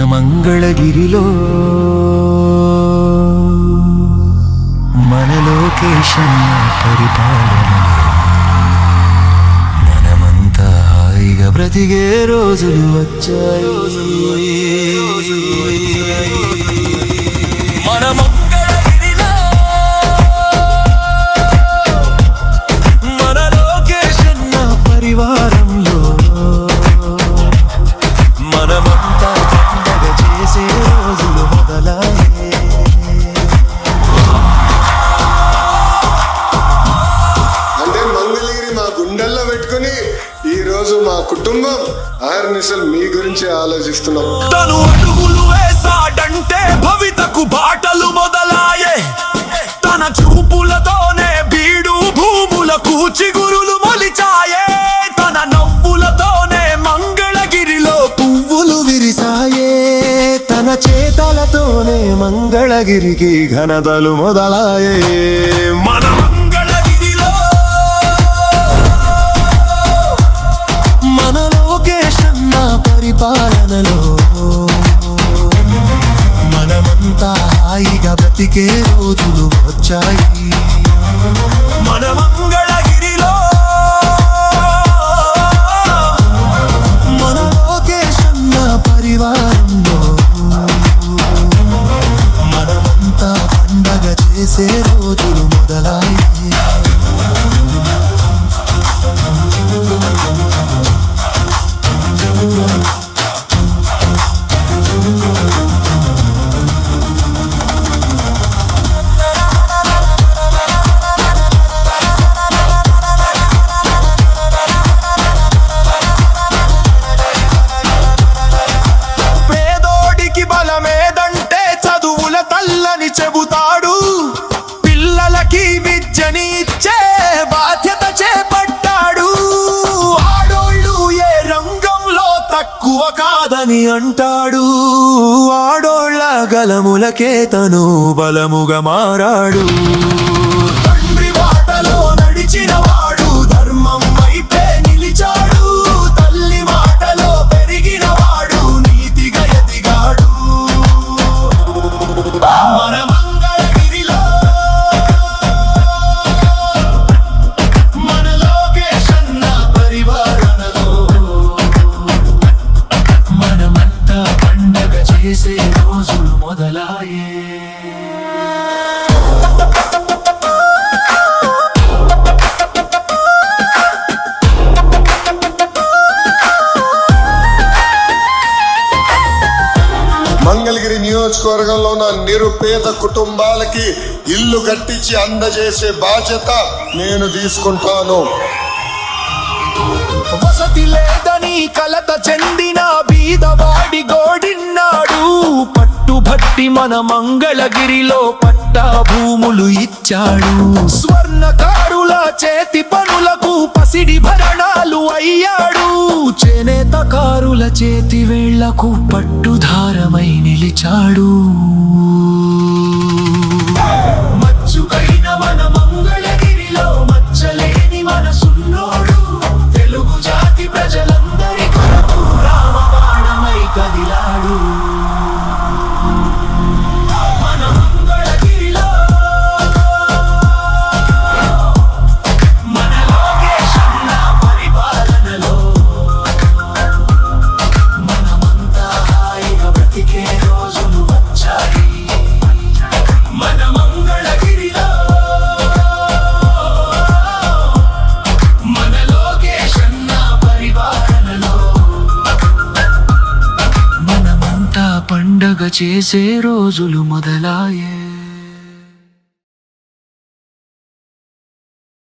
మంగళగిరిలో మన లోకేశన్న పరిపాలన మనమంతా హాయిగా బ్రతికే రోజులు వచ్చాయి. మన మంగళగిరిలో మన లోకేశన్న పరివారంలో మనమంతా పండగ చేసే రోజులు మొదలయ్యే. అంటే మంగళగిరి మా గుండెల్లో పెట్టుకుని ఈ రోజు మా కుటుంబం ఆర్నిసలు మీ గురించి ఆలోచిస్తున్నాం. తను అడుగులు వేసాడంటే భవితకు బాటలు మొదలాయే. తన చూపులతోనే బీడు భూములకు చిగురులు మొలిచాయే. తన నవ్వులతోనే మంగళగిరిలో పువ్వులు విరిసాయే. తన చేతలతోనే మంగళగిరికి ఘనతలు మొదలాయే. మన మంగళగిరిలో మన లోకేశన్న పరిపాలనలో మనమంతా హాయిగా బ్రతికే రోజులు వచ్చాయి. మన మంగళగిరిలో మన లోకేశన్న పరివారంలో మనమంతా పండగ చేసే రోజులు మొదలయ్యాయి. పేదోడికి బలమేదంటే చదువుల తల్లని చెబుతాడు. పిల్లలకి విద్యని ఇచ్చే బాధ్యత చేపట్టాడు. ఆడోళ్ళు ఏ రంగంలో తక్కువ కాదని అంటాడు. ఆడోళ్ళ గలములకే తను బలముగా మారాడు. తండ్రి బాటలో నడిచిన వాడు ధర్మం వైపే నిలిచాడు. తల్లి మాటలో పెరిగిన వాడు నీతిగా ఎదిగాడు. మన మంగళగిరిలో మన లోకేశన్న పరివారణలో మనమంతా పండగ చేసే రోజులు మొదలాయే. మంగళగిరి నియోజకవర్గంలో ఉన్న నిరుపేద కుటుంబాలకి ఇల్లు కట్టించి అందజేసే బాధ్యత నేను తీసుకుంటాను. వసతి లేదని కలత చెందిన బీదవాడి గోడిన్నాడు. పట్టుబట్టి మన మంగళగిరిలో పట్టా భూములు ఇచ్చాడు. స్వర్ణకారుల చేతి పనులకు పసిడి భరణాలు అయ్యాడు. చేనేతకారుల చేతి వేళ్లకు పట్టుధారమై నిలిచాడు. మచ్చుకైన మన మంగళగిరిలో మచ్చలేని మనసున్నోడు. తెలుగు జాతి ప్రజలందరి కొరకు రామబాణమై కదిలాడు. మన మంగళగిరిలో మన లోకేశన్న పరిపాలనలో మనమంతా హాయిగా బ్రతికే రోజులు వచ్చాయి. మన మంగళగిరిలో మన లోకేశన్న పరిపాలనలో మనమంతా పండగ చేసే రోజులు మొదలాయే.